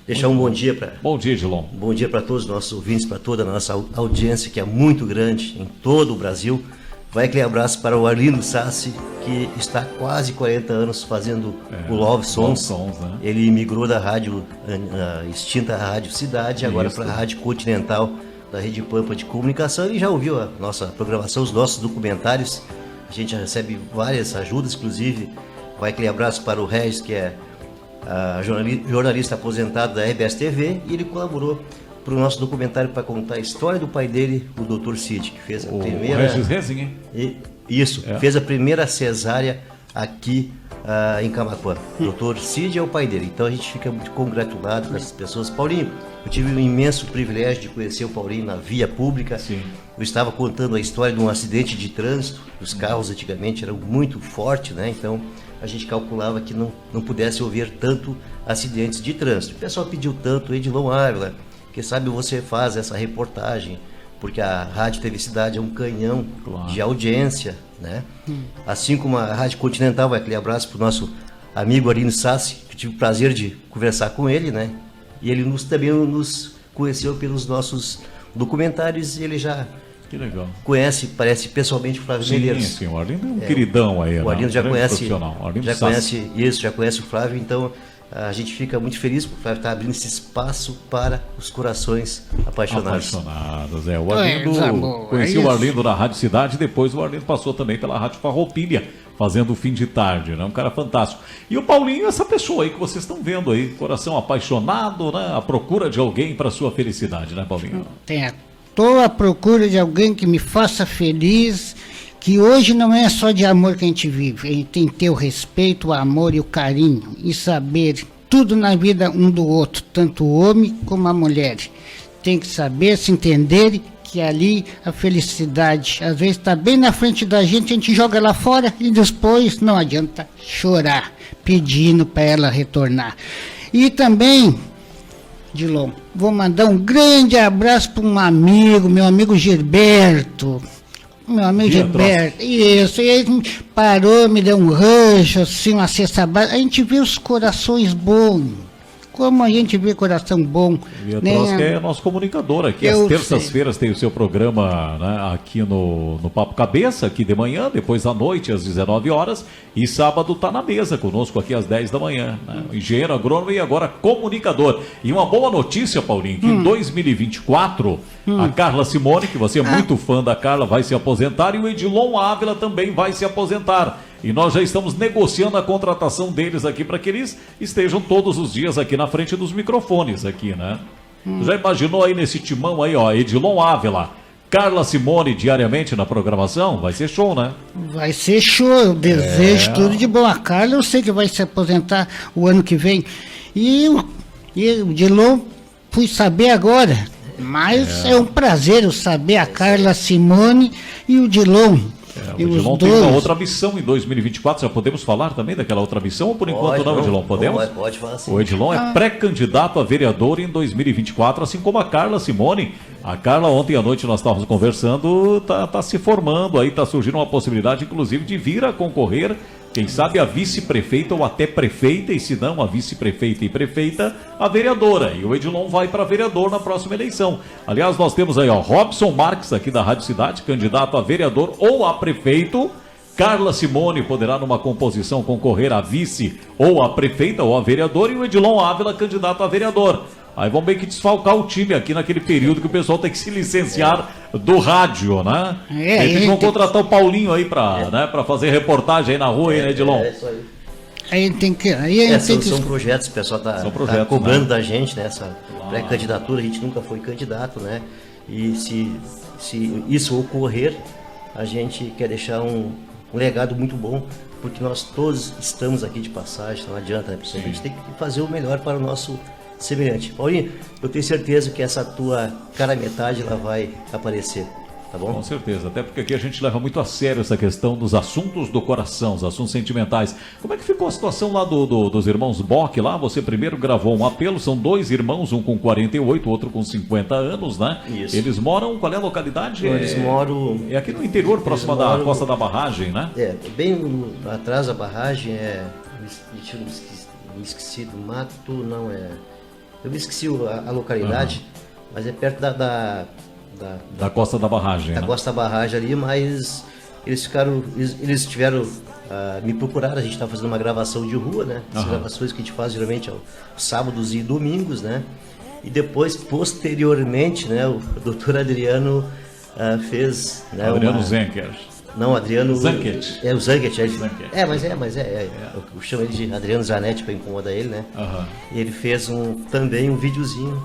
Deixar um bom dia para... Bom dia, Edilon. Bom dia para todos os nossos ouvintes, para toda a nossa audiência, que é muito grande em todo o Brasil. Vai aquele abraço para o Arlindo Sassi, que está há quase 40 anos fazendo o Love Songs. Né? Ele migrou da rádio, a extinta Rádio Cidade, agora para a Rádio Continental da Rede Pampa de Comunicação. Ele já ouviu a nossa programação, os nossos documentários. A gente já recebe várias ajudas, inclusive vai aquele abraço para o Regis, que é jornalista aposentado da RBS TV, e ele colaborou para o nosso documentário para contar a história do pai dele, o Dr. Cid, que fez a primeira... Regis Rezing, hein? Isso, fez a primeira cesárea aqui em Camaquã. O Dr. Cid é o pai dele, então a gente fica muito congratulado com essas pessoas. Paulinho, eu tive um imenso privilégio de conhecer o Paulinho na via pública. Sim. Eu estava contando a história de um acidente de trânsito. Os carros antigamente eram muito fortes, né? Então a gente calculava que não pudesse haver tanto acidentes de trânsito. O pessoal pediu tanto, Edilon Ávila, que sabe você faz essa reportagem, porque a Rádio TV Cidade é um canhão de audiência, né? Assim como a Rádio Continental, vai aquele abraço para o nosso amigo Arlindo Sassi, que tive o prazer de conversar com ele, né? E ele também nos conheceu pelos nossos documentários, e ele já... Que legal. Conhece, parece pessoalmente o Flávio Medeiros. Sim, o Arlindo é um queridão aí. O Arlindo já conhece, já conhece o Flávio, então a gente fica muito feliz porque o Flávio está abrindo esse espaço para os corações apaixonados. O Arlindo, conheci o Arlindo na Rádio Cidade, depois o Arlindo passou também pela Rádio Farroupilha, fazendo o fim de tarde, né? Um cara fantástico. E o Paulinho, essa pessoa aí que vocês estão vendo aí, coração apaixonado, né? À procura de alguém para sua felicidade, né, Paulinho? Estou à procura de alguém que me faça feliz, que hoje não é só de amor que a gente vive, a gente tem que ter o respeito, o amor e o carinho, e saber tudo na vida um do outro, tanto o homem como a mulher. Tem que saber se entender que ali a felicidade, às vezes está bem na frente da gente, a gente joga lá fora e depois não adianta chorar, pedindo para ela retornar. E também... Edilon, vou mandar um grande abraço para um amigo, meu amigo Gilberto. Meu amigo Gilberto, isso, e ele parou, me deu um rancho, assim, uma cesta básica. A gente vê os corações bons. Como a gente vê coração bom. Vietros, que é nosso comunicador aqui. Às terças-feiras tem o seu programa, né, aqui no Papo Cabeça, aqui de manhã, depois à noite, às 19 horas. E sábado está na mesa conosco aqui às 10 da manhã. Né? Engenheiro agrônomo e agora comunicador. E uma boa notícia, Paulinho, que em 2024, a Carla Simone, que você é muito fã da Carla, vai se aposentar, e o Edilon Ávila também vai se aposentar. E nós já estamos negociando a contratação deles aqui para que eles estejam todos os dias aqui na frente dos microfones aqui, né? Já imaginou aí nesse timão aí, ó, Edilon Ávila, Carla Simone diariamente na programação? Vai ser show, né? Vai ser show, eu desejo tudo de bom. A Carla eu sei que vai se aposentar o ano que vem. E o Edilon fui saber agora, mas é um prazer eu saber a Carla Simone e o Edilon. O Edilon tem uma outra missão em 2024, já podemos falar também daquela outra missão ou por enquanto não, Edilon? Podemos? Pode falar sim. O Edilon é pré-candidato a vereador em 2024, assim como a Carla Simone. A Carla, ontem à noite nós estávamos conversando, tá se formando aí, tá surgindo uma possibilidade inclusive de vir a concorrer, quem sabe a vice-prefeita ou até prefeita, e se não a vice-prefeita e prefeita, a vereadora. E o Edilon vai para vereador na próxima eleição. Aliás, nós temos aí, ó, Robson Marques, aqui da Rádio Cidade, candidato a vereador ou a prefeito. Carla Simone poderá, numa composição, concorrer a vice ou a prefeita ou a vereador. E o Edilon Ávila, candidato a vereador. Aí vamos meio que desfalcar o time aqui naquele período que o pessoal tem que se licenciar do rádio, né? Eles vão contratar o Paulinho aí pra fazer reportagem aí na rua, aí, né, Edilon? É isso aí. Aí tem que... São projetos, o pessoal tá cobrando, né, da gente, né? Essa pré-candidatura, a gente nunca foi candidato, né? E se isso ocorrer, a gente quer deixar um legado muito bom, porque nós todos estamos aqui de passagem, não adianta, né? A gente tem que fazer o melhor para o nosso semelhante. Paulinho, eu tenho certeza que essa tua cara metade ela vai aparecer, tá bom? Com certeza, até porque aqui a gente leva muito a sério essa questão dos assuntos do coração, os assuntos sentimentais. Como é que ficou a situação lá dos irmãos Bock lá? Você primeiro gravou um apelo, são dois irmãos, um com 48, outro com 50 anos, né? Isso. Eles moram, qual é a localidade? Eles moram... É aqui no interior, próximo da costa da barragem, né? Bem atrás da barragem, me esqueci do mato, não é... eu me esqueci a localidade, mas é perto Da costa da barragem, da né? costa da barragem ali, mas eles tiveram, me procuraram, a gente estava fazendo uma gravação de rua, né? As gravações que a gente faz geralmente aos sábados e domingos, né? E depois, posteriormente, né, o doutor Adriano fez... Né, Adriano Zenker. Não, Adriano... Zanquete. É, o Zanquete. Zanquete. Eu chamo ele de Adriano Zanetti para incomodar ele, né? Aham. E ele fez também um videozinho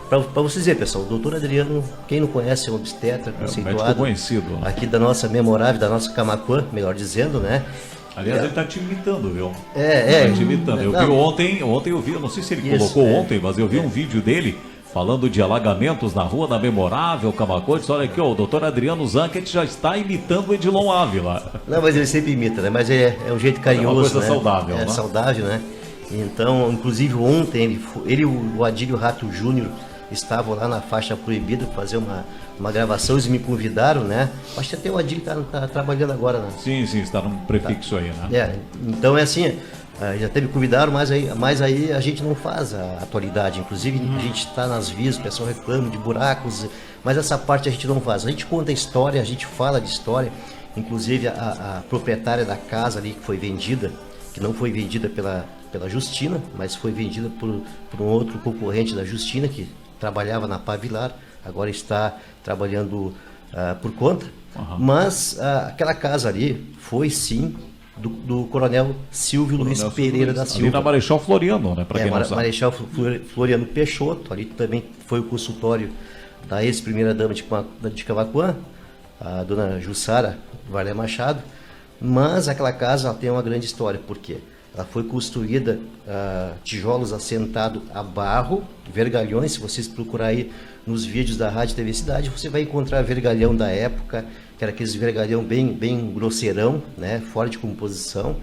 para vocês verem, pessoal. O doutor Adriano, quem não conhece, é um obstetra conceituado. Médico conhecido. Aqui da nossa memorável, da nossa Camaquã, melhor dizendo, né? Aliás, ele tá te imitando, viu? Tá te imitando. Eu vi ontem eu vi, eu não sei se ele colocou ontem, mas eu vi um vídeo dele falando de alagamentos na rua da memorável Camaquã. Disse, olha aqui, o doutor Adriano Zanquete já está imitando o Edilon Ávila. Não, mas ele sempre imita, né? Mas é um jeito carinhoso, é uma coisa né? saudável, né? Saudável, né? Então, inclusive ontem, ele e o Adílio Rato Júnior estavam lá na faixa proibida para fazer uma gravação, eles me convidaram, né? Acho que até o Adílio tá trabalhando agora, né? Sim, está num prefixo aí, né? Então é assim, já até me convidaram, mas aí a gente não faz a atualidade. Inclusive, a gente está nas vias, o pessoal reclama de buracos, mas essa parte a gente não faz. A gente conta a história, a gente fala de história. Inclusive, a proprietária da casa ali que foi vendida, que não foi vendida pela Justina, mas foi vendida por um outro concorrente da Justina, que trabalhava na Pavilar, agora está trabalhando por conta. Mas aquela casa ali foi sim do Coronel Silvio Luiz Pereira da Silva. Ali na Marechal Floriano, né? Para quem não sabe. Marechal Floriano Peixoto, ali também foi o consultório da ex-primeira-dama de Camaquã, a dona Jussara Varlé Machado. Mas aquela casa tem uma grande história, por quê? Ela foi construída, tijolos assentados a barro, vergalhões. Se vocês procurarem aí nos vídeos da Rádio TV Cidade, você vai encontrar vergalhão da época, que era aqueles vergalhão bem grosseirão, né, fora de composição.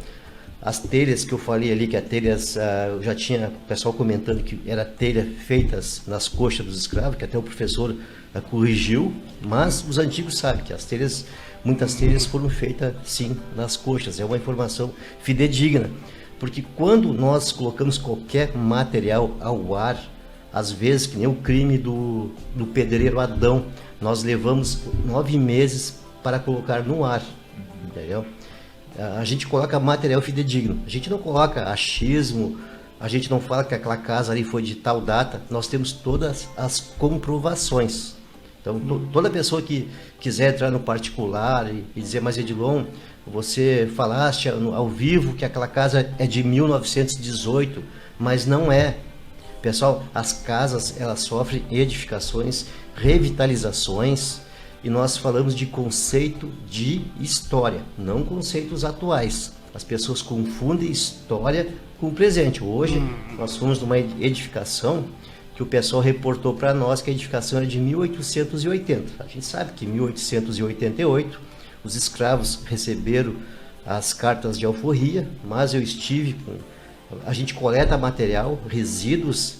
As telhas que eu falei ali, que as telhas, eu já tinha o pessoal comentando que era telha feitas nas coxas dos escravos, que até o professor corrigiu, mas os antigos sabem que muitas telhas foram feitas sim nas coxas. É uma informação fidedigna, porque quando nós colocamos qualquer material ao ar, às vezes, que nem o crime do pedreiro Adão, nós levamos 9 meses para colocar no ar, entendeu? A gente coloca material fidedigno, a gente não coloca achismo, a gente não fala que aquela casa ali foi de tal data, nós temos todas as comprovações. Então, toda pessoa que quiser entrar no particular e dizer, mas Edilon, você falaste ao vivo que aquela casa é de 1918, mas não é. Pessoal, as casas, elas sofrem edificações, revitalizações, e nós falamos de conceito de história, não conceitos atuais. As pessoas confundem história com presente. Hoje, nós fomos numa edificação que o pessoal reportou para nós que a edificação era de 1880. A gente sabe que em 1888 os escravos receberam as cartas de alforria, mas a gente coleta material, resíduos,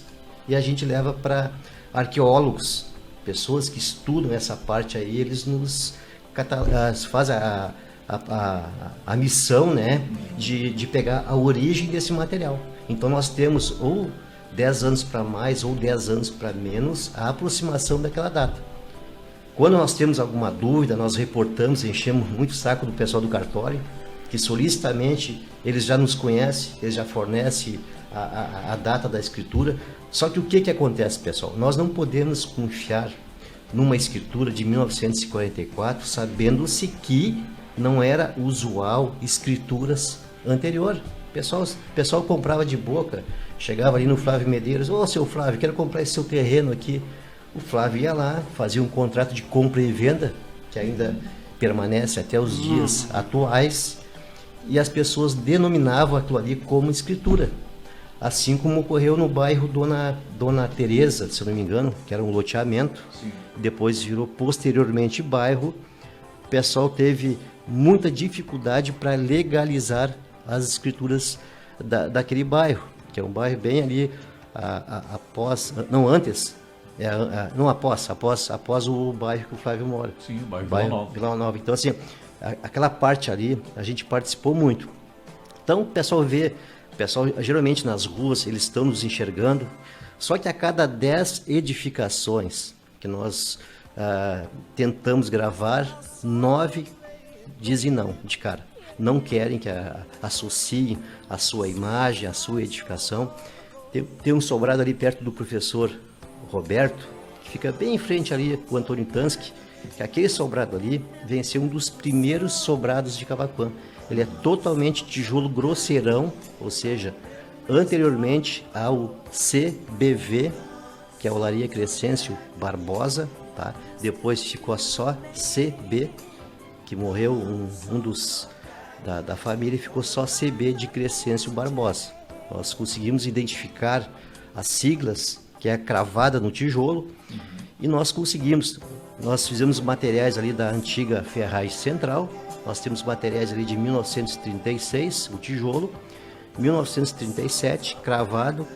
e a gente leva para arqueólogos, pessoas que estudam essa parte aí, eles nos fazem a missão, né, de pegar a origem desse material. Então nós temos ou 10 anos para mais ou 10 anos para menos a aproximação daquela data. Quando nós temos alguma dúvida, nós reportamos, enchemos muito o saco do pessoal do cartório, que solicitamente eles já nos conhecem, eles já fornecem a data da escritura. Só que o que acontece, pessoal? Nós não podemos confiar numa escritura de 1944, sabendo-se que não era usual escrituras anteriores. O pessoal comprava de boca, chegava ali no Flávio Medeiros, seu Flávio, quero comprar esse seu terreno aqui. O Flávio ia lá, fazia um contrato de compra e venda, que ainda permanece até os dias atuais, e as pessoas denominavam aquilo ali como escritura. Assim como ocorreu no bairro Dona Teresa, se eu não me engano, que era um loteamento. Sim. Depois virou posteriormente bairro. O pessoal teve muita dificuldade para legalizar as escrituras daquele bairro, que é um bairro bem ali após o bairro que o Flávio mora. Sim, o bairro Vila Nova. Então, assim, aquela parte ali, a gente participou muito. Então, o pessoal geralmente nas ruas, eles estão nos enxergando. Só que a cada 10 edificações que nós tentamos gravar, 9 dizem não, de cara. Não querem que associem a sua imagem, a sua edificação. Tem um sobrado ali perto do professor Roberto, que fica bem em frente ali, o Antônio Tansky, que aquele sobrado ali vem ser um dos primeiros sobrados de Camaquã. Ele é totalmente tijolo grosseirão, ou seja, anteriormente ao CBV, que é o Olaria Crescêncio Barbosa, tá? Depois ficou só CB, que morreu um dos da família, e ficou só CB de Crescêncio Barbosa. Nós conseguimos identificar as siglas, que é cravada no tijolo, e nós fizemos materiais ali da antiga Ferraz Central. Nós temos materiais ali de 1936, o tijolo, 1937, cravado.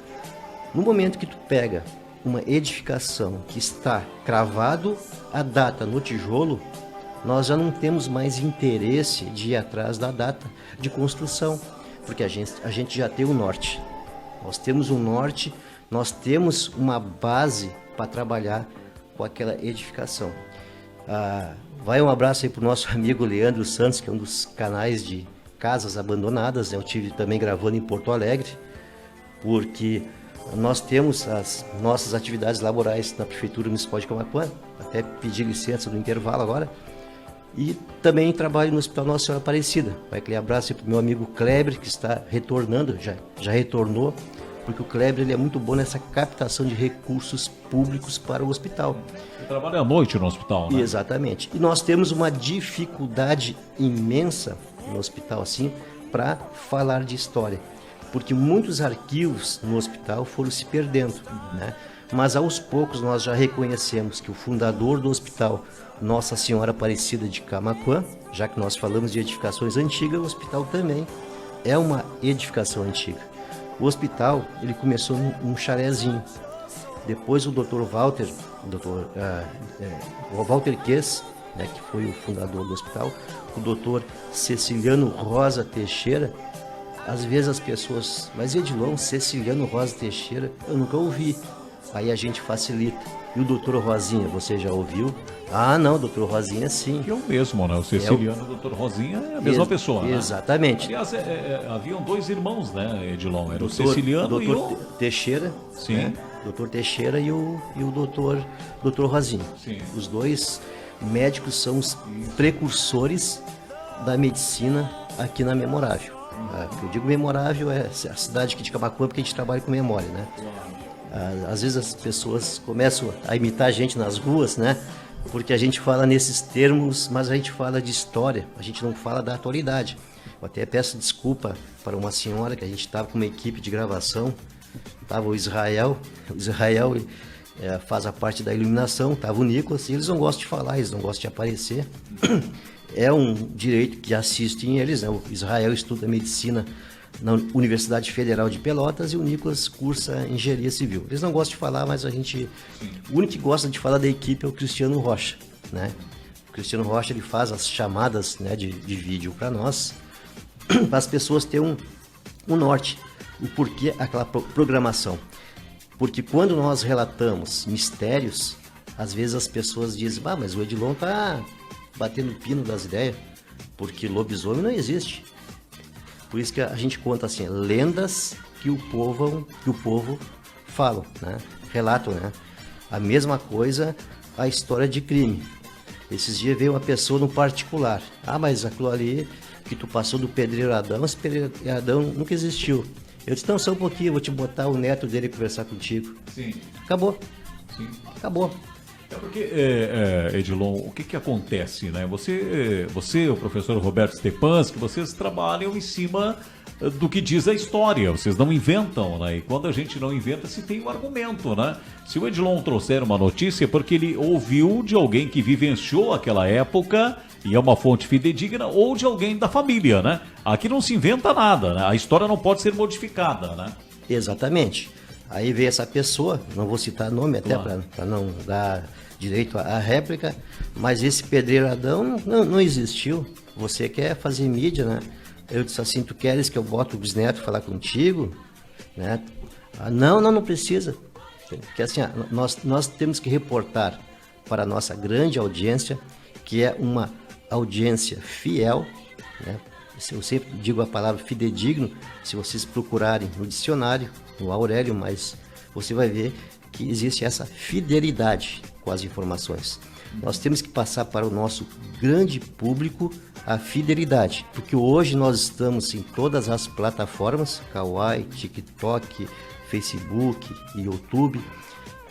No momento que tu pega uma edificação que está cravado a data no tijolo, nós já não temos mais interesse de ir atrás da data de construção, porque a gente já tem o norte. Nós temos um norte, nós temos uma base para trabalhar com aquela edificação. Vai um abraço aí para o nosso amigo Leandro Santos, que é um dos canais de casas abandonadas, né? Eu tive também gravando em Porto Alegre, porque nós temos as nossas atividades laborais na Prefeitura Municipal de Camaquã, até pedir licença no intervalo agora, e também trabalho no Hospital Nossa Senhora Aparecida. Vai aquele abraço aí para o meu amigo Kleber, que está retornando, já retornou, porque o Kleber ele é muito bom nessa captação de recursos públicos para o hospital. Você trabalha à noite no hospital, né? Exatamente. E nós temos uma dificuldade imensa no hospital, assim, para falar de história, porque muitos arquivos no hospital foram se perdendo, né? Mas aos poucos nós já reconhecemos que o fundador do hospital, Nossa Senhora Aparecida de Camaquã, já que nós falamos de edificações antigas, o hospital também é uma edificação antiga. O hospital, ele começou num chalézinho. Depois o Dr. Walter, o Walter Kess, né, que foi o fundador do hospital, o Dr. Ceciliano Rosa Teixeira. Às vezes as pessoas, mas Edilon, Ceciliano Rosa Teixeira, eu nunca ouvi. Aí a gente facilita. E o Dr. Rosinha, você já ouviu? Ah, não, Dr. Rosinha sim. Que é o mesmo, né? O Ceciliano e o Dr. Rosinha é a mesma pessoa, né? Exatamente. Aliás, haviam 2 irmãos, né, Edilon? Era o Ceciliano e o... Teixeira. Sim. Né? Dr. Teixeira e o Dr. Rosinha. Sim. Os dois médicos são os precursores da medicina aqui na Memorável. Eu digo Memorável é a cidade aqui de Camaquã, porque a gente trabalha com memória, né? Às vezes as pessoas começam a imitar a gente nas ruas, né? Porque a gente fala nesses termos, mas a gente fala de história, a gente não fala da atualidade. Eu até peço desculpa para uma senhora que a gente estava com uma equipe de gravação, estava o Israel faz a parte da iluminação, estava o Nicolas, e eles não gostam de falar, eles não gostam de aparecer. É um direito que assistem eles, né? O Israel estuda medicina na Universidade Federal de Pelotas e o Nicolas cursa engenharia civil. Eles não gostam de falar, mas o único que gosta de falar da equipe é o Cristiano Rocha, né? O Cristiano Rocha ele faz as chamadas, né, de vídeo para nós, para as pessoas terem um norte, o porquê aquela programação. Porque quando nós relatamos mistérios, às vezes as pessoas dizem, mas o Edilon tá batendo pino das ideias, porque lobisomem não existe. Por isso que a gente conta assim, lendas que o povo fala, né? Relatam, né? A mesma coisa, a história de crime. Esses dias veio uma pessoa no particular. Mas aquilo ali que tu passou do Pedreiro Adão, esse Pedreiro Adão nunca existiu. Eu disse, não, só um pouquinho, vou te botar o neto dele conversar contigo. Sim. Acabou. Sim. Acabou. É porque, Edilon, o que acontece, né? Você, o professor Roberto Stepanski, vocês trabalham em cima do que diz a história, vocês não inventam, né? E quando a gente não inventa, se tem um argumento, né? Se o Edilon trouxer uma notícia é porque ele ouviu de alguém que vivenciou aquela época e é uma fonte fidedigna, ou de alguém da família, né? Aqui não se inventa nada, né? A história não pode ser modificada, né? Exatamente. Aí veio essa pessoa, não vou citar nome até para não dar direito à réplica, mas esse Pedreiro Adão não existiu. Você quer fazer mídia, né? Eu disse assim, tu queres que eu bote o bisneto falar contigo? Né? Não precisa. Porque assim, nós temos que reportar para a nossa grande audiência, que é uma audiência fiel, né? Eu sempre digo a palavra fidedigno, se vocês procurarem no dicionário, no Aurélio, mas você vai ver que existe essa fidelidade com as informações. Nós temos que passar para o nosso grande público a fidelidade, porque hoje nós estamos em todas as plataformas, Kawaii, TikTok, Facebook, YouTube,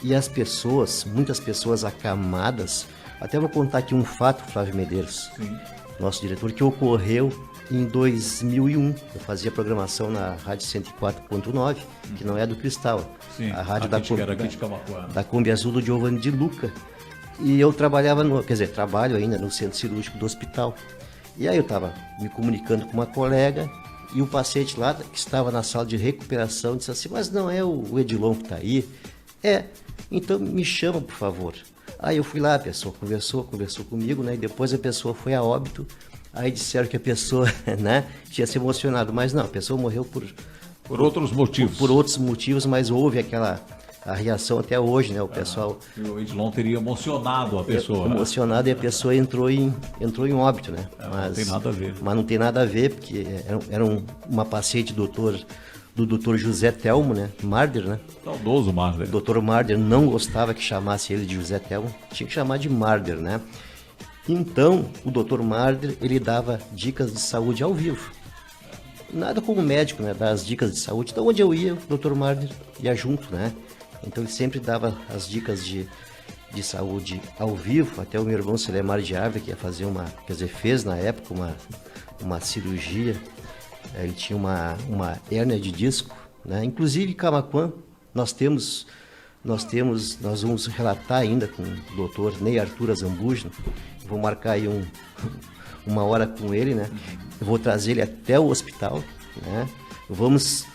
e as pessoas, muitas pessoas acamadas, até vou contar aqui um fato, Flávio Medeiros, nosso diretor, que ocorreu em 2001. Eu fazia programação na Rádio 104.9, que não é do Cristal, a rádio da Kombi Azul do Giovanni de Luca. E eu trabalhava, trabalho ainda no centro cirúrgico do hospital. E aí eu estava me comunicando com uma colega e o paciente lá, que estava na sala de recuperação, disse assim, mas não é o Edilon que está aí? É, então me chama, por favor. Aí eu fui lá, a pessoa conversou comigo, né? E depois a pessoa foi a óbito. Aí disseram que a pessoa, né, tinha se emocionado, mas não, a pessoa morreu por outros motivos. Por outros motivos, mas houve a reação até hoje, né? O pessoal... O Edilon teria emocionado a pessoa. Emocionado, né? E a pessoa entrou em óbito, né? Não tem nada a ver. Mas não tem nada a ver, porque era uma paciente do Dr. José Telmo, né? Marder, né? Saudoso Marder. O Dr. Marder não gostava que chamasse ele de José Telmo, tinha que chamar de Marder, né? Então, o Dr. Marder, ele dava dicas de saúde ao vivo. Nada como médico, né? Dar as dicas de saúde. Então, onde eu ia, o Dr. Marder ia junto, né? Então, ele sempre dava as dicas de saúde ao vivo. Até o meu irmão Celemar de Árvore, que ia fazer fez na época uma cirurgia. Ele tinha uma hérnia de disco, né? Inclusive, em Camaquã, nós vamos relatar ainda com o Dr. Ney Arthur Azambuja. Vou marcar aí uma hora com ele, né? Eu vou trazer ele até o hospital, né? Vamos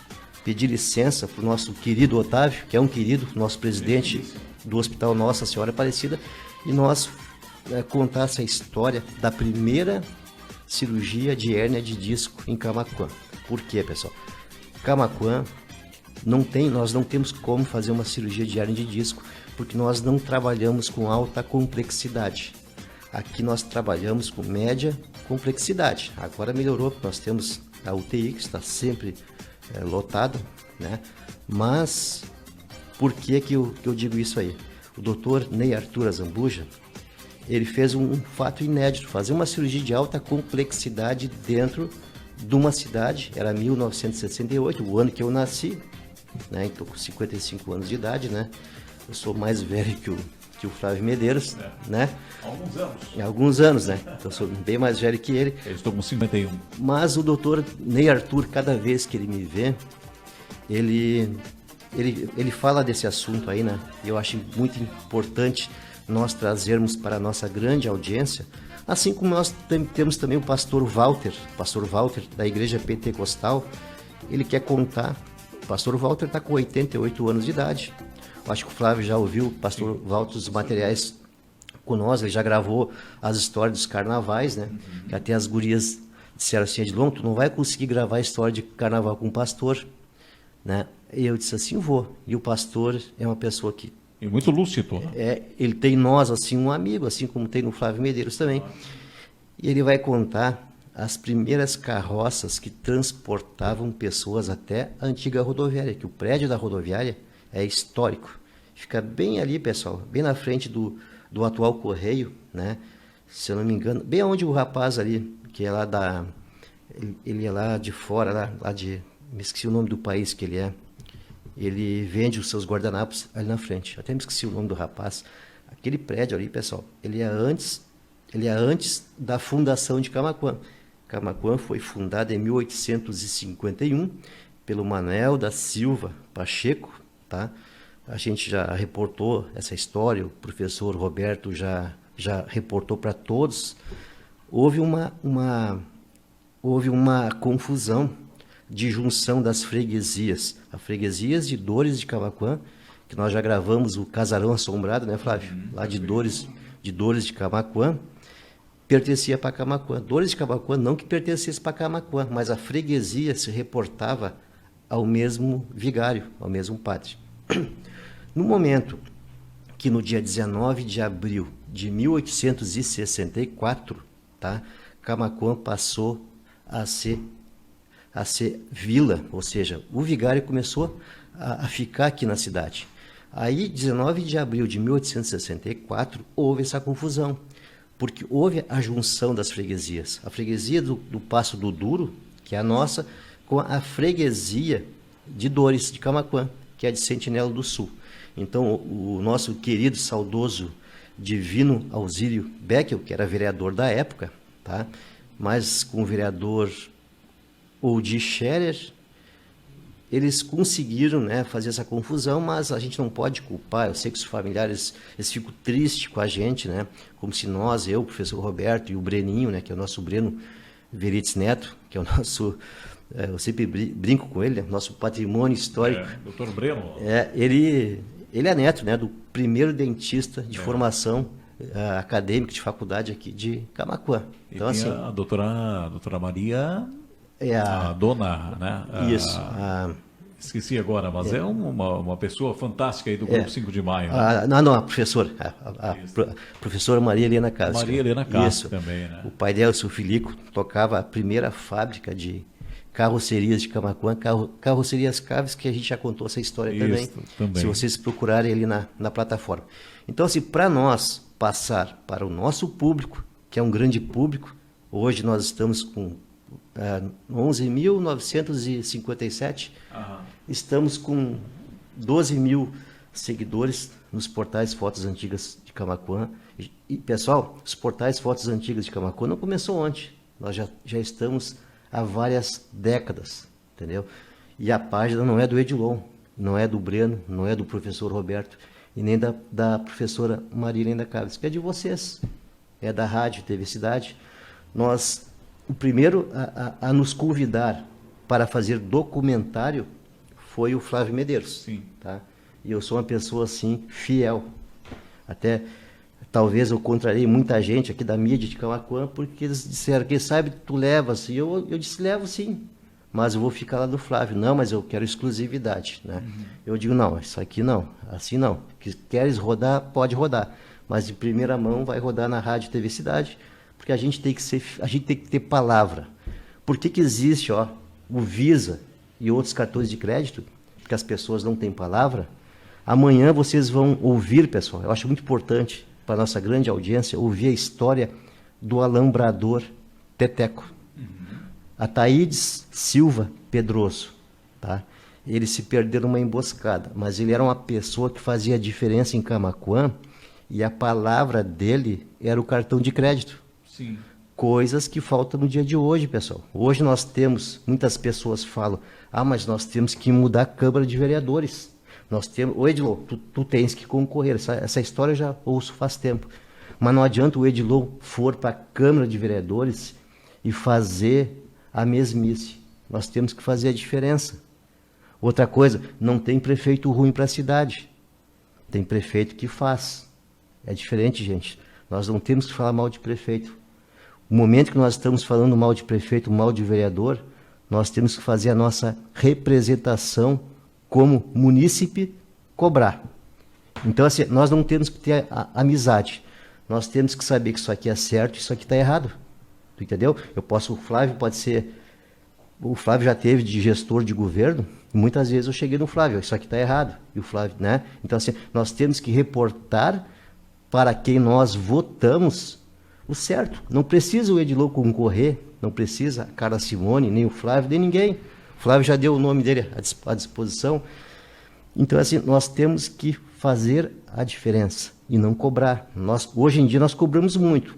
pedir licença para o nosso querido Otávio, que é um querido, nosso presidente do Hospital Nossa Senhora Aparecida, e nós contar essa história da primeira cirurgia de hérnia de disco em Camaquã. Por quê, pessoal? Camaquã nós não temos como fazer uma cirurgia de hérnia de disco, porque nós não trabalhamos com alta complexidade. Aqui nós trabalhamos com média complexidade. Agora melhorou, porque nós temos a UTI, que está sempre lotada, né? Mas, por que eu digo isso aí? O Dr. Ney Arthur Azambuja, ele fez um fato inédito, fazer uma cirurgia de alta complexidade dentro de uma cidade, era 1968, o ano que eu nasci, né? Estou com 55 anos de idade, né? Eu sou mais velho que o Flávio Medeiros, né? Alguns anos, né? Então eu sou bem mais velho que ele. Eu estou com 51. Mas o doutor Ney Arthur, cada vez que ele me vê, ele fala desse assunto aí, né? Eu acho muito importante nós trazermos para a nossa grande audiência, assim como nós temos também o pastor Walter da Igreja Pentecostal. Ele quer contar. O pastor Walter está com 88 anos de idade. Eu acho que o Flávio já ouviu o pastor Walter, os materiais com nós, ele já gravou as histórias dos carnavais, né? Que até as gurias disseram assim, Edilon, tu não vai conseguir gravar a história de carnaval com o pastor, né? E eu disse assim, vou. E o pastor é uma pessoa que... E muito lúcido. Ele tem nós, assim, um amigo, assim como tem no Flávio Medeiros também. E ele vai contar as primeiras carroças que transportavam pessoas até a antiga rodoviária, que o prédio da rodoviária é histórico. Fica bem ali, pessoal, bem na frente do atual Correio, né? Se eu não me engano, bem onde o rapaz ali, que é lá ele é lá de fora, me esqueci o nome do país que ele é. Ele vende os seus guardanapos ali na frente. Até me esqueci o nome do rapaz. Aquele prédio ali, pessoal, ele é antes da fundação de Camaquã. Camaquã foi fundada em 1851 pelo Manuel da Silva Pacheco, tá? A gente já reportou essa história, o professor Roberto já reportou para todos. Houve uma confusão de junção das freguesias. A freguesias de Dores de Camaquã, que nós já gravamos o Casarão Assombrado, né, Flávio? Lá de Dores de Camaquã, pertencia para Camaquã. Dores de Camaquã não que pertencesse para Camaquã, mas a freguesia se reportava ao mesmo vigário, ao mesmo padre. No momento que no dia 19 de abril de 1864, tá, Camaquã passou a ser vila, ou seja, o vigário começou a ficar aqui na cidade. Aí, 19 de abril de 1864, houve essa confusão, porque houve a junção das freguesias. A freguesia do Passo do Duro, que é a nossa, com a freguesia de Dores, de Camaquã, que é de Sentinela do Sul. Então, o nosso querido, saudoso, Divino Ausílio Beckel, que era vereador da época, tá? Mas com o vereador Oudi Scherer, eles conseguiram, né, fazer essa confusão, mas a gente não pode culpar. Eu sei que os familiares eles ficam tristes com a gente, né, como se nós, eu, o professor Roberto e o Breninho, né, que é o nosso Breno Verites Neto, que é o nosso, eu sempre brinco com ele, né, nosso patrimônio histórico. Doutor Breno. Ele é neto, né, do primeiro dentista de formação acadêmica de faculdade aqui de Camaquã. Então, assim, a doutora Maria... a dona, né? Isso. Esqueci agora, mas é uma pessoa fantástica aí do Grupo 5 de Maio. Né? A professora. A professora Maria Helena Caves. Maria Helena Caves também, né? O pai dela, o seu Filico, tocava a primeira fábrica de carrocerias de Camaquã, Carrocerias Caves, que a gente já contou essa história também. Se vocês procurarem ali na plataforma. Então, assim, para nós passar para o nosso público, que é um grande público, hoje nós estamos com 11.957, estamos com 12 mil seguidores nos portais Fotos Antigas de Camaquã. E, pessoal, os portais Fotos Antigas de Camaquã não começou ontem, nós já estamos há várias décadas, entendeu? E a página não é do Edilon, não é do Breno, não é do professor Roberto e nem da professora Maria Helena Caves, que é de vocês, é da Rádio TV Cidade. O primeiro a nos convidar para fazer documentário foi o Flávio Medeiros. Sim. Tá? E eu sou uma pessoa, assim, fiel. Até, talvez eu contrariei muita gente aqui da mídia de Camaquã, porque eles disseram, quem sabe tu levas. E eu disse, levo sim, mas eu vou ficar lá do Flávio. Não, mas eu quero exclusividade. Né? Eu digo, não, isso aqui não, assim não. Que queres rodar, pode rodar. Mas de primeira mão vai rodar na Rádio TV Cidade, porque a gente tem que ter palavra. Por que existe o Visa e outros cartões de crédito? Porque as pessoas não têm palavra. Amanhã vocês vão ouvir, pessoal, eu acho muito importante para a nossa grande audiência, ouvir a história do alambrador Teteco. Ataídes Silva Pedroso. Tá? Ele se perdeu numa emboscada, mas ele era uma pessoa que fazia diferença em Camaquã e a palavra dele era o cartão de crédito. Sim. Coisas que faltam no dia de hoje, pessoal. Hoje nós temos, muitas pessoas falam, mas nós temos que mudar a Câmara de Vereadores. Nós temos, Edilon, tu tens que concorrer. Essa história eu já ouço faz tempo. Mas não adianta o Edilon for para a Câmara de Vereadores e fazer a mesmice. Nós temos que fazer a diferença. Outra coisa, não tem prefeito ruim para a cidade. Tem prefeito que faz. É diferente, gente. Nós não temos que falar mal de prefeito. O momento que nós estamos falando mal de prefeito, mal de vereador, nós temos que fazer a nossa representação como munícipe cobrar. Então, assim, nós não temos que ter amizade. Nós temos que saber que isso aqui é certo e isso aqui está errado. Tu entendeu? O Flávio pode ser... O Flávio já teve de gestor de governo, e muitas vezes eu cheguei no Flávio, isso aqui está errado. E o Flávio, né? Então, assim, nós temos que reportar para quem nós votamos o certo. Não precisa o Edilon concorrer, não precisa a Carla Simone, nem o Flávio, nem ninguém. O Flávio já deu o nome dele à disposição. Então, assim, nós temos que fazer a diferença e não cobrar. Hoje em dia nós cobramos muito.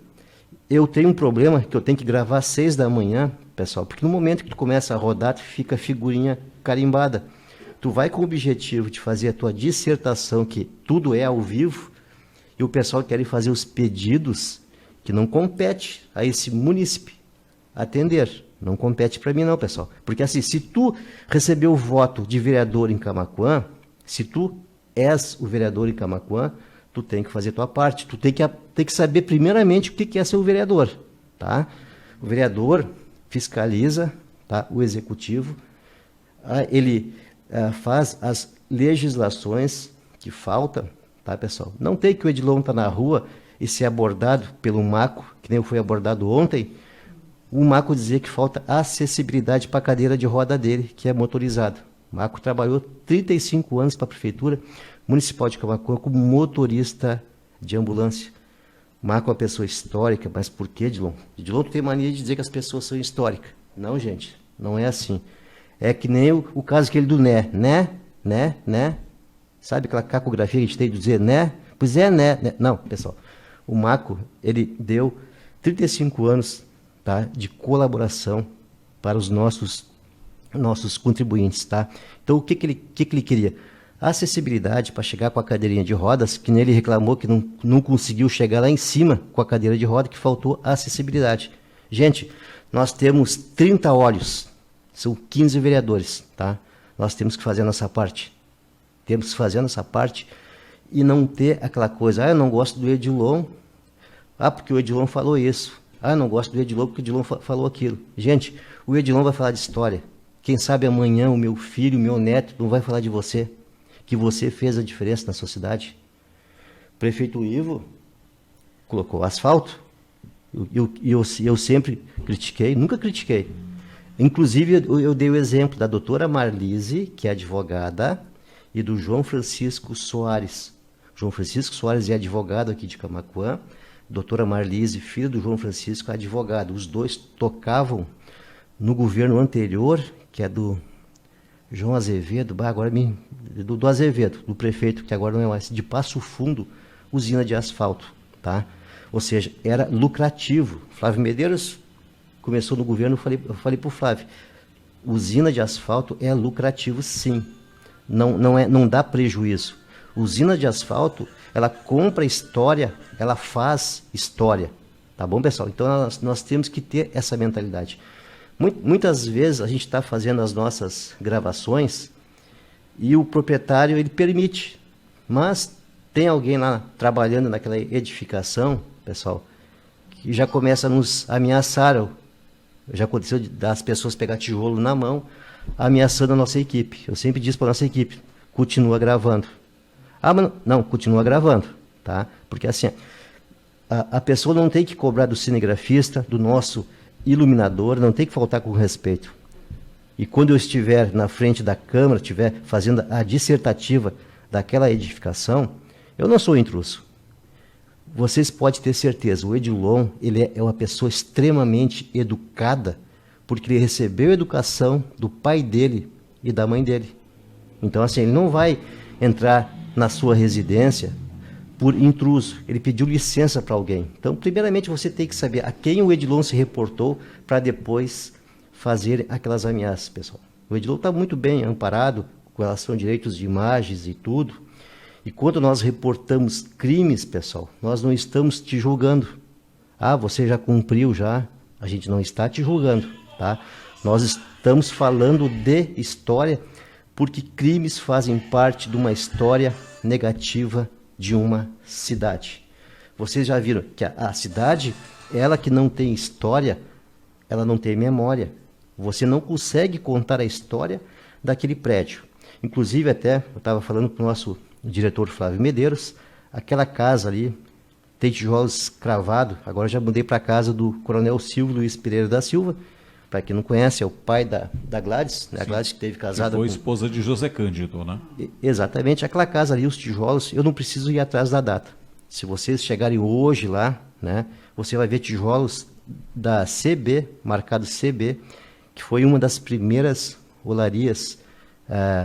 Eu tenho um problema que eu tenho que gravar às 6 da manhã, pessoal, porque no momento que tu começa a rodar, tu fica figurinha carimbada. Tu vai com o objetivo de fazer a tua dissertação, que tudo é ao vivo, e o pessoal quer fazer os pedidos que não compete a esse munícipe atender. Não compete para mim não, pessoal. Porque assim, se tu recebeu o voto de vereador em Camaquã, se tu és o vereador em Camaquã, tu tem que fazer a tua parte. Tu tem que saber primeiramente o que é ser o vereador. Tá? O vereador fiscaliza, tá? O executivo, ele faz as legislações que falta, tá, pessoal? Não tem que o Edilon tá na rua e ser abordado pelo Maco, que nem foi abordado ontem, o Maco dizer que falta acessibilidade para a cadeira de roda dele, que é motorizado. O Maco trabalhou 35 anos para a Prefeitura Municipal de Camaquã como motorista de ambulância. O Maco é uma pessoa histórica, mas por que, Edilon? Edilon tem mania de dizer que as pessoas são históricas. Não, gente, não é assim. É que nem o caso aquele do né. Sabe aquela cacografia que a gente tem de dizer né? Pois é, né? Não, pessoal. O Maco, ele deu 35 anos, tá, de colaboração para os nossos contribuintes, tá? Então, o que ele queria? Acessibilidade para chegar com a cadeirinha de rodas, que nele reclamou que não conseguiu chegar lá em cima com a cadeira de roda, que faltou acessibilidade. Gente, nós temos 30 olhos, são 15 vereadores, tá? Nós temos que fazer a nossa parte. Temos que fazer a nossa parte e não ter aquela coisa, eu não gosto do Edilon, porque o Edilon falou isso. Eu não gosto do Edilon porque o Edilon falou aquilo. Gente, o Edilon vai falar de história. Quem sabe amanhã o meu filho, o meu neto, não vai falar de você, que você fez a diferença na sociedade. O prefeito Ivo colocou asfalto. Eu sempre critiquei, nunca critiquei. Inclusive, eu dei o exemplo da doutora Marlise, que é advogada, e do João Francisco Soares. João Francisco Soares é advogado aqui de Camaquã. Doutora Marlise, filha do João Francisco, é advogado. Os dois tocavam no governo anterior, que é do João Azevedo, do Azevedo, do prefeito, que agora não é mais, de Passo Fundo, usina de asfalto, tá? Ou seja, era lucrativo. Flávio Medeiros começou no governo, eu falei para o Flávio, usina de asfalto é lucrativo sim, não dá prejuízo. Usina de asfalto, ela compra história, ela faz história, tá bom, pessoal? Então nós temos que ter essa mentalidade. Muitas vezes a gente está fazendo as nossas gravações e o proprietário ele permite, mas tem alguém lá trabalhando naquela edificação, pessoal, que já começa a nos ameaçar. Já aconteceu das pessoas pegar tijolo na mão, ameaçando a nossa equipe. Eu sempre disse para a nossa equipe, continua gravando. Mas não, continua gravando, tá? Porque assim, a pessoa não tem que cobrar do cinegrafista, do nosso iluminador, não tem que faltar com respeito. E quando eu estiver na frente da câmara, estiver fazendo a dissertativa daquela edificação, eu não sou intruso. Vocês podem ter certeza, o Edilon, ele é uma pessoa extremamente educada, porque ele recebeu educação do pai dele e da mãe dele. Então, assim, ele não vai entrar na sua residência por intruso. Ele pediu licença para alguém. Então, primeiramente, você tem que saber a quem o Edilon se reportou para depois fazer aquelas ameaças, pessoal. O Edilon está muito bem amparado com relação a direitos de imagens e tudo. E quando nós reportamos crimes, pessoal, nós não estamos te julgando. Você já cumpriu já. A gente não está te julgando, tá? Nós estamos falando de história porque crimes fazem parte de uma história negativa de uma cidade. Vocês já viram que a cidade, ela que não tem história, ela não tem memória. Você não consegue contar a história daquele prédio. Inclusive, até, eu estava falando para o nosso diretor Flávio Medeiros, aquela casa ali tem tijolos cravados. Agora já mudei para a casa do Coronel Silvio Luiz Pereira da Silva. Para quem não conhece, é o pai da Gladys, né? A Gladys que teve casada que foi esposa de José Cândido, né? Exatamente, aquela casa ali, os tijolos, eu não preciso ir atrás da data. Se vocês chegarem hoje lá, né, você vai ver tijolos da CB, marcado CB, que foi uma das primeiras olarias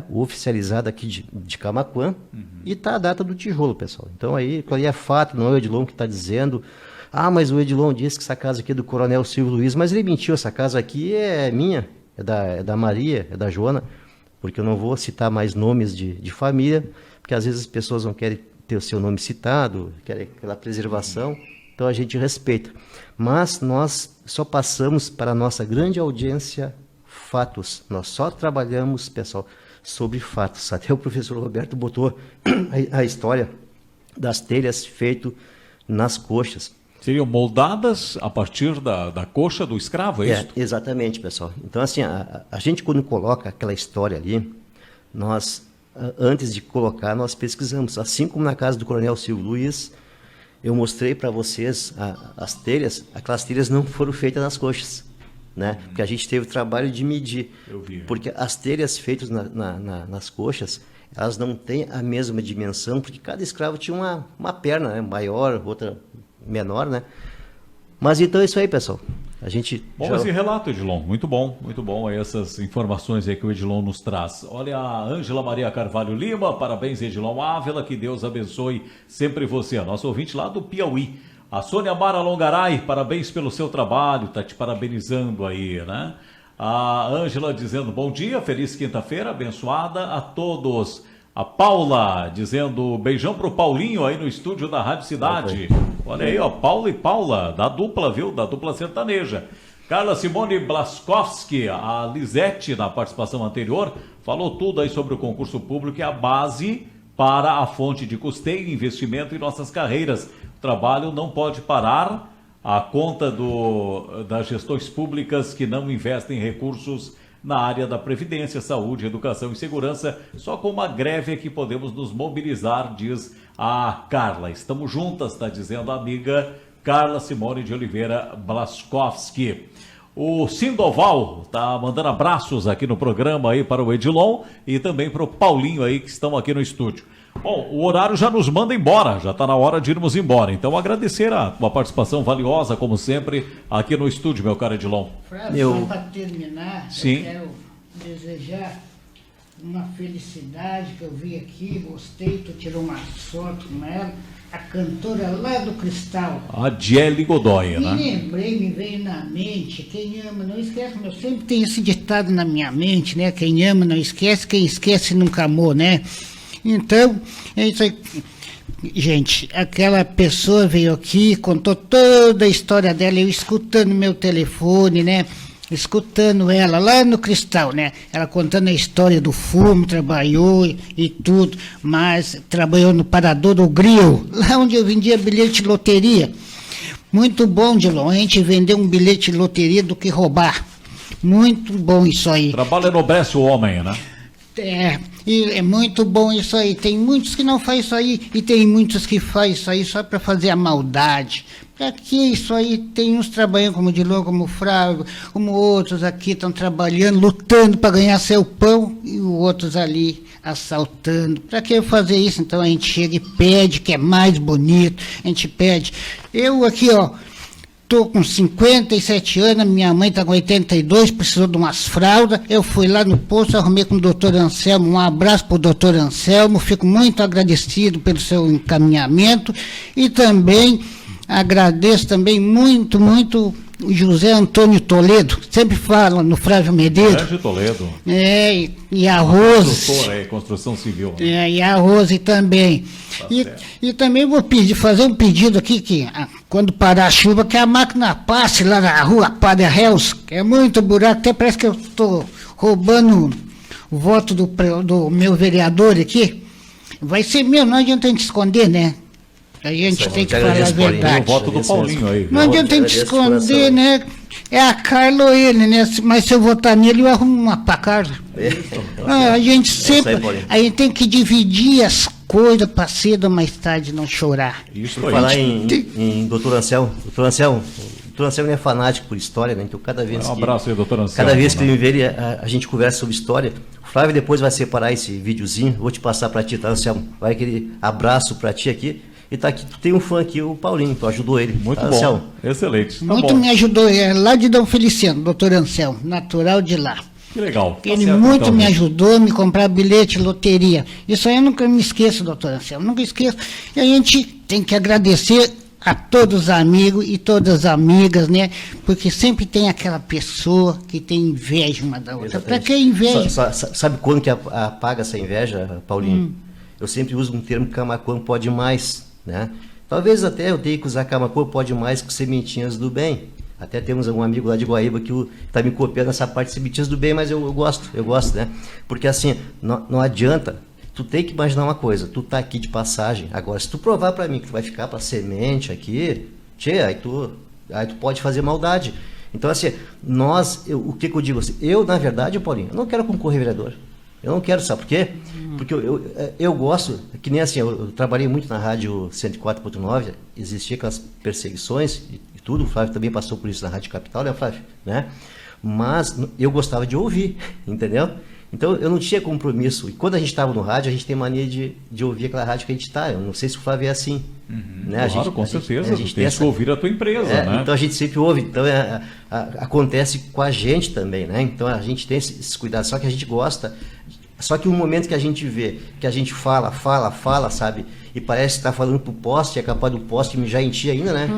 oficializada aqui de Camaquã, e está a data do tijolo, pessoal. Então aí é fato, não é o Edilon que está dizendo, mas o Edilon disse que essa casa aqui é do Coronel Silvio Luiz, mas ele mentiu, essa casa aqui é minha, é da Maria, é da Joana, porque eu não vou citar mais nomes de família, porque às vezes as pessoas não querem ter o seu nome citado, querem aquela preservação, então a gente respeita. Mas nós só passamos para a nossa grande audiência fatos. Nós só trabalhamos, pessoal, sobre fatos. Até o professor Roberto botou a história das telhas feito nas coxas. Seriam moldadas a partir da coxa do escravo, é isso? Exatamente, pessoal. Então, assim, a gente quando coloca aquela história ali, nós antes de colocar, nós pesquisamos. Assim como na casa do Coronel Silvio Luiz, eu mostrei para vocês as telhas, aquelas telhas não foram feitas nas coxas, né? Porque a gente teve o trabalho de medir. Eu vi. Porque as telhas feitas nas coxas, elas não têm a mesma dimensão, porque cada escravo tinha uma perna, né? Maior, outra menor, né? Mas então é isso aí, pessoal. A gente Bom esse relato, Edilon, muito bom aí essas informações aí que o Edilon nos traz. Olha, a Ângela Maria Carvalho Lima, parabéns, Edilon Ávila, que Deus abençoe sempre você, a nossa ouvinte lá do Piauí. A Sônia Mara Longaray, parabéns pelo seu trabalho, tá te parabenizando aí, né? A Ângela dizendo bom dia, feliz quinta-feira, abençoada a todos. A Paula dizendo beijão pro Paulinho aí no estúdio da Rádio Cidade. Olha aí, ó, Paulo e Paula, da dupla, viu? Da dupla sertaneja. Carla Simone Blaskowski, a Lisete, na participação anterior, falou tudo aí sobre o concurso público e a base para a fonte de custeio e investimento em nossas carreiras. O trabalho não pode parar. A conta das gestões públicas que não investem recursos na área da Previdência, Saúde, Educação e Segurança, só com uma greve é que podemos nos mobilizar, diz a Carla. Estamos juntas, está dizendo a amiga Carla Simone de Oliveira Blaskowski. O Sindoval está mandando abraços aqui no programa aí para o Edilon e também para o Paulinho aí que estão aqui no estúdio. Bom, o horário já nos manda embora, já está na hora de irmos embora. Então agradecer a tua participação valiosa, como sempre, aqui no estúdio, meu caro Edilon. Só para terminar, Sim. eu quero desejar uma felicidade que eu vi aqui, gostei, tu tirou uma foto com ela, a cantora lá do Cristal. A Jelly Godoy, né? Me veio na mente, quem ama não esquece, eu sempre tenho esse ditado na minha mente, né? Quem ama não esquece, quem esquece nunca amou, né? Então, é isso aí. Gente, aquela pessoa veio aqui, contou toda a história dela, eu escutando meu telefone, né? Escutando ela lá no Cristal, né? Ela contando a história do fumo, trabalhou e tudo, mas trabalhou no Parador do Grill, lá onde eu vendia bilhete de loteria. Muito bom, Dilon, a gente vender um bilhete de loteria do que roubar. Muito bom isso aí. Trabalho enobrece o homem, né? E é muito bom isso aí. Tem muitos que não fazem isso aí e tem muitos que fazem isso aí só para fazer a maldade. Para que isso aí? Tem uns trabalhando como Dilon, como Frago, como outros aqui estão trabalhando, lutando para ganhar seu pão e os outros ali assaltando. Para que fazer isso? Então a gente chega e pede, que é mais bonito. A gente pede. Eu aqui, ó, estou com 57 anos, minha mãe está com 82, precisou de umas fraldas. Eu fui lá no posto, arrumei com o doutor Anselmo. Um abraço para o doutor Anselmo, fico muito agradecido pelo seu encaminhamento. E também agradeço também muito o José Antônio Toledo, sempre fala no Flávio Medeiros. Sérgio Toledo. E a Rose. Construtora aí, construção civil. E a Rose também. Tá E também vou fazer um pedido aqui, que quando parar a chuva, que a máquina passe lá na rua Padre Reus, que é muito buraco, até parece que eu estou roubando o voto do meu vereador aqui. Vai ser meu, não adianta a gente esconder, né? A gente tem que falar a verdade. O voto do Paulinho aí. Não adianta a gente esconder, né? É a Carla ou ele, né? Mas se eu votar nele, eu arrumo uma pra Carla. A gente sempre. A gente tem que dividir as coisas para cedo ou mais tarde não chorar. Isso Por aí. falar em doutor Anselmo. Doutor Anselmo é fanático por história, né? Então cada vez Um abraço aí, doutor Anselmo. Cada vez que ele me vê, a gente conversa sobre história. O Flávio depois vai separar esse videozinho, vou te passar para ti, tá, Anselmo? Vai aquele abraço para ti aqui. E tá aqui, tu tem um fã aqui, o Paulinho, tu ajudou ele. Muito tá, bom. Anselmo? Excelente. Tá Muito bom. me ajudou, é lá de Dom Feliciano, doutor Anselmo, natural de lá. Que legal. Tá Ele certo, muito então, me gente. ajudou a me comprar bilhete, loteria. Isso aí eu nunca me esqueço, doutor Anselmo, nunca esqueço. E a gente tem que agradecer a todos os amigos e todas as amigas, né? Porque sempre tem aquela pessoa que tem inveja uma da outra. Para que inveja? Sabe quando que apaga essa inveja, Paulinho? Eu sempre uso um termo que Camaquã pode mais, né? Talvez até eu tenha que usar Camaquã pode mais que sementinhas do bem. Até temos um amigo lá de Guaíba que está me copiando essa parte de sementinhas do bem, mas eu gosto, né? Porque assim, não adianta, tu tem que imaginar uma coisa, tu tá aqui de passagem, agora se tu provar para mim que tu vai ficar para semente aqui, aí tu pode fazer maldade. Então assim, o que eu digo assim, eu na verdade, Paulinho, eu não quero concorrer vereador. Eu não quero, sabe por quê? Porque eu gosto, que nem assim, eu trabalhei muito na rádio 104.9, existia aquelas perseguições e tudo, o Flávio também passou por isso na Rádio Capital, né, Flávio? Né? Mas eu gostava de ouvir, entendeu? Então eu não tinha compromisso. E quando a gente estava no rádio, a gente tem mania de ouvir aquela rádio que a gente está. Eu não sei se o Flávio é assim. Né? Claro, com certeza. A gente tem que ouvir a tua empresa, né? Então a gente sempre ouve. Então acontece com a gente também, né? Então a gente tem esses cuidados. Só que a gente gosta. Só que o momento que a gente vê, que a gente fala, sabe? E parece que está falando pro poste, é capaz do poste mijar em ti ainda, né?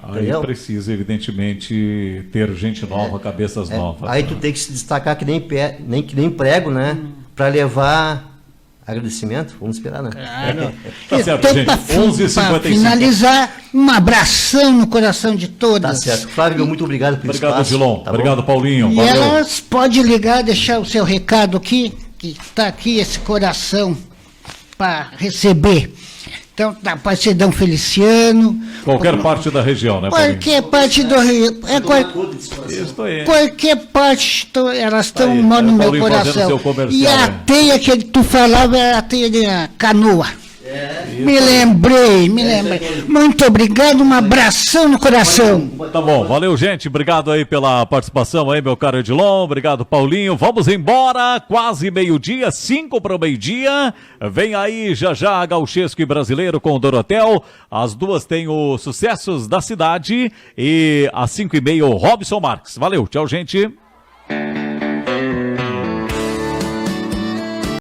Aí precisa, evidentemente, ter gente nova, cabeças novas. Aí tu tem que se destacar que nem prego, né? Para levar agradecimento. Vamos esperar, né? Claro. Tá certo, Então, gente. para 11h55. finalizar, um abração no coração de todas. Tá certo. Flávio, muito obrigado pelo Obrigado, espaço. Dilon. Tá Obrigado, bom? Paulinho. E Valeu. elas podem ligar, deixar o seu recado aqui, que está aqui esse coração para receber. Então, da parte de Dom Feliciano. Qualquer parte da região, né, Paulinho? Qualquer parte do Rio. Isso aí. Qualquer parte, elas estão Aí, no meu Paulinho fazendo coração. seu comercial, E a né? teia que tu falava é a teia de canoa. Me lembrei. Muito obrigado, um abração no coração. Tá bom, valeu, gente. Obrigado aí pela participação aí, meu caro Edilon. Obrigado, Paulinho. Vamos embora, quase meio-dia, 5 para o meio-dia. Vem aí já Gauchesco e Brasileiro com o Dorotel. Às 2 tem os Sucessos da Cidade e às 5h30 o Robson Marques. Valeu, tchau, gente.